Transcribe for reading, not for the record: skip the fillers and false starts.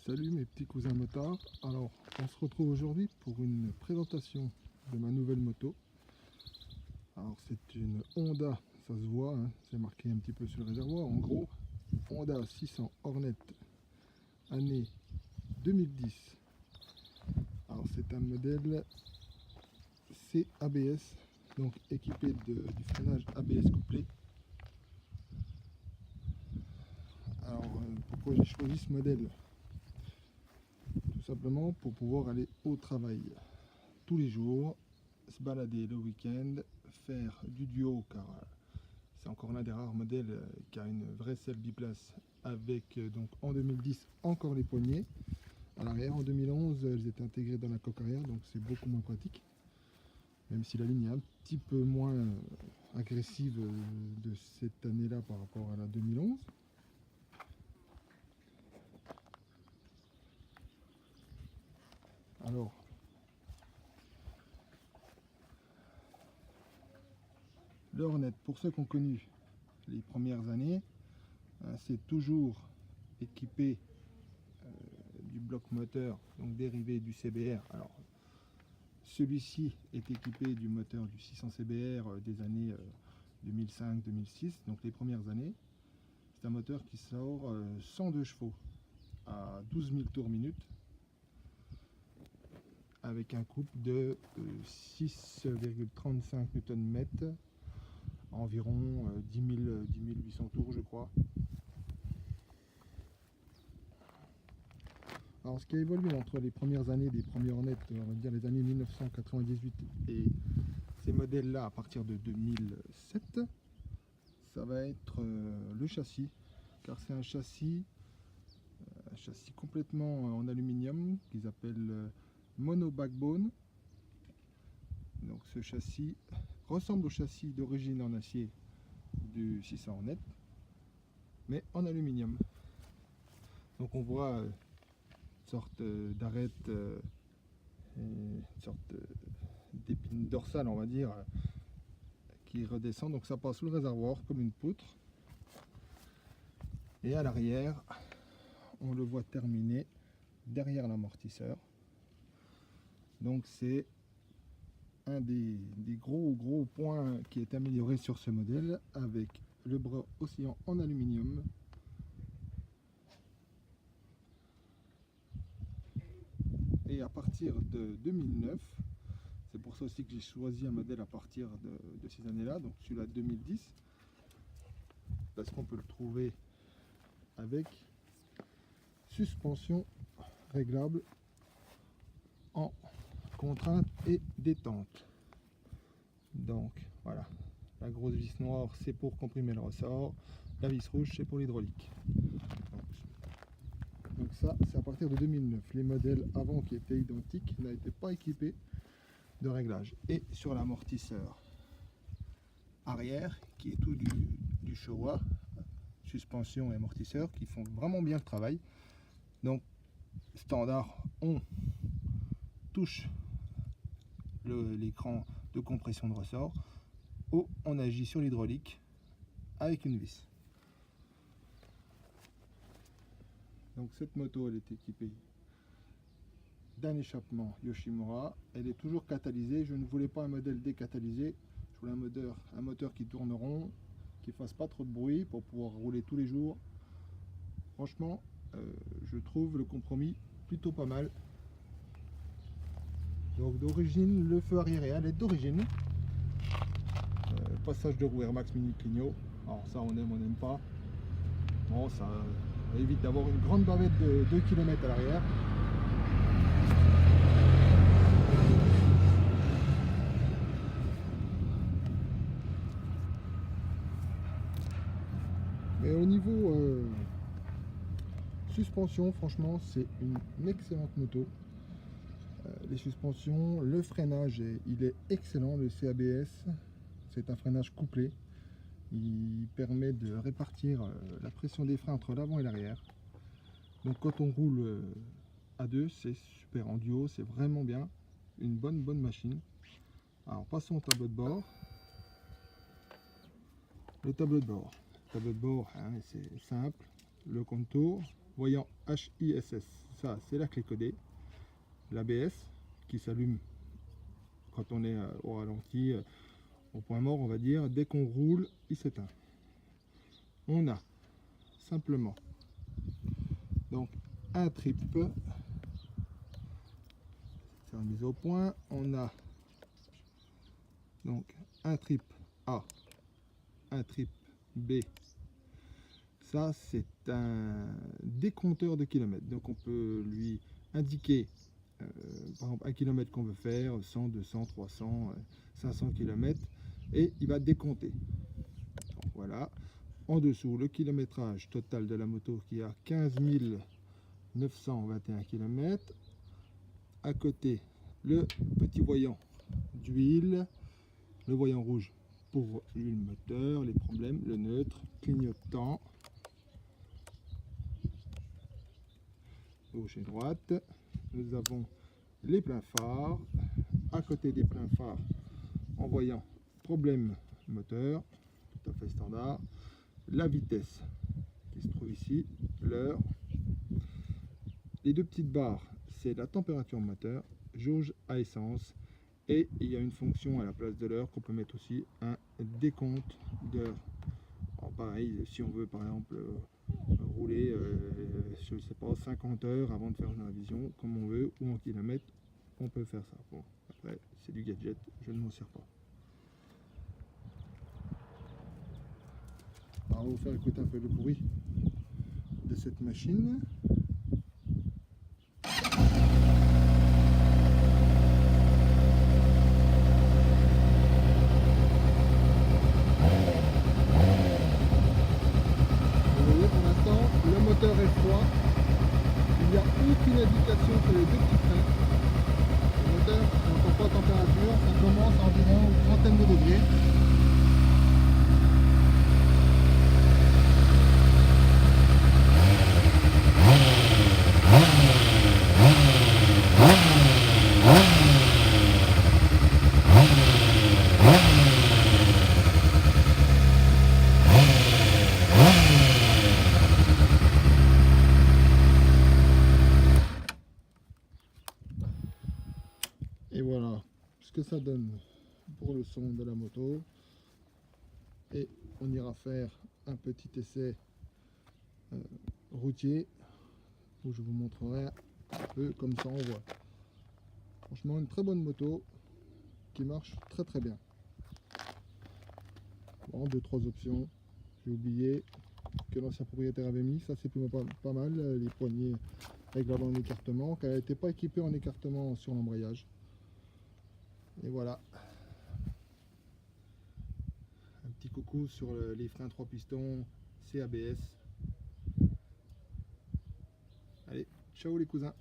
Salut mes petits cousins motards. Alors on se retrouve aujourd'hui pour une présentation de ma nouvelle moto. Alors c'est une Honda, ça se voit, hein, c'est marqué un petit peu sur le réservoir. En gros, Honda 600 Hornet année 2010. Alors c'est un modèle CABS, donc équipé du freinage ABS couplé. Alors pourquoi j'ai choisi ce modèle? Tout simplement pour pouvoir aller au travail tous les jours, se balader le week-end, faire du duo, car c'est encore l'un des rares modèles qui a une vraie selle biplace avec donc en 2010 encore les poignées à l'arrière. En 2011 elles étaient intégrées dans la coque arrière, donc c'est beaucoup moins pratique, même si la ligne est un petit peu moins agressive de cette année là par rapport à la 2011. Alors le Hornet, pour ceux qui ont connu les premières années, c'est toujours équipé du bloc moteur, donc dérivé du CBR. Alors celui-ci est équipé du moteur du 600 CBR des années 2005-2006, donc les premières années. C'est un moteur qui sort 102 chevaux à 12 000 tours minute, avec un couple de 6,35 Nm, environ 10 800 tours je crois. Alors ce qui a évolué entre les premières années des premiers Hornet, on va dire les années 1998 et ces modèles là à partir de 2007, ça va être le châssis, car c'est un châssis complètement en aluminium qu'ils appellent mono backbone. Donc ce châssis ressemble au châssis d'origine en acier du 600 Hornet, mais en aluminium. Donc on voit une sorte d'arête, une sorte d'épine dorsale on va dire, qui redescend, donc ça passe sous le réservoir comme une poutre. Et à l'arrière on le voit terminer derrière l'amortisseur. Donc c'est un des gros points qui est amélioré sur ce modèle, avec le bras oscillant en aluminium. Et à partir de 2009, c'est pour ça aussi que j'ai choisi un modèle à partir de ces années-là, donc celui-là 2010, parce qu'on peut le trouver avec suspension réglable en contrainte et détente. Donc voilà, la grosse vis noire c'est pour comprimer le ressort, la vis rouge c'est pour l'hydraulique. Donc ça c'est à partir de 2009. Les modèles avant qui étaient identiques n'étaient pas équipés de réglage. Et sur l'amortisseur arrière qui est tout du Showa, suspension et amortisseur qui font vraiment bien le travail. Donc standard, on touche l'écran de compression de ressort, ou on agit sur l'hydraulique avec une vis. Donc cette moto elle est équipée d'un échappement Yoshimura, elle est toujours catalysée. Je ne voulais pas un modèle décatalysé, je voulais un moteur qui tourne rond, qui fasse pas trop de bruit pour pouvoir rouler tous les jours. Franchement je trouve le compromis plutôt pas mal. Donc d'origine le feu arrière est d'origine, passage de roue Air Max Mini Clignot. Alors ça on aime, on n'aime pas. Bon, ça évite d'avoir une grande bavette de 2 km à l'arrière. Mais au niveau suspension, franchement c'est une excellente moto. Les suspensions, le freinage il est excellent. Le CABS c'est un freinage couplé, il permet de répartir la pression des freins entre l'avant et l'arrière. Donc quand on roule à deux c'est super, en duo c'est vraiment bien, une bonne machine. Alors passons au tableau de bord. Le tableau de bord, hein, c'est simple, le contour, voyant HISS, ça c'est la clé codée. L'ABS qui s'allume quand on est au ralenti, au point mort on va dire, dès qu'on roule il s'éteint. On a simplement donc un trip, c'est une mise au point, on a donc un trip A, un trip B. Ça c'est un décompteur de kilomètres, donc on peut lui indiquer par exemple 1 km qu'on veut faire, 100, 200, 300, 500 km, et il va décompter. Donc, voilà. En dessous, le kilométrage total de la moto qui a 15 921 km. À côté, le petit voyant d'huile, le voyant rouge pour l'huile moteur, les problèmes, le neutre, clignotant, gauche et droite. Nous avons les pleins phares. À côté des pleins phares, en voyant problème moteur, tout à fait standard. La vitesse qui se trouve ici, l'heure. Les deux petites barres, c'est la température moteur, jauge à essence, et il y a une fonction à la place de l'heure qu'on peut mettre aussi un décompte d'heures. Pareil, si on veut par exemple rouler, je ne sais pas, 50 heures avant de faire une révision, comme on veut, ou en kilomètres, on peut faire ça. Bon, après, c'est du gadget, je ne m'en sers pas. Alors, on va vous faire écouter un peu le bruit de cette machine. Le moteur est froid, il n'y a aucune indication sur les deux petits freins. Le moteur, on n'entend pas la température, ça commence à environ une trentaine de degrés. Et voilà ce que ça donne pour le son de la moto. Et on ira faire un petit essai routier où je vous montrerai un peu comme ça on voit. Franchement, une très bonne moto qui marche très très bien. Bon, 2-3 options. J'ai oublié que l'ancien propriétaire avait mis. Ça c'est pas mal, les poignées réglables en écartement, qu'elle n'était pas équipée en écartement sur l'embrayage. Et voilà. Un petit coucou sur les freins 3 pistons CABS. Allez, ciao les cousins.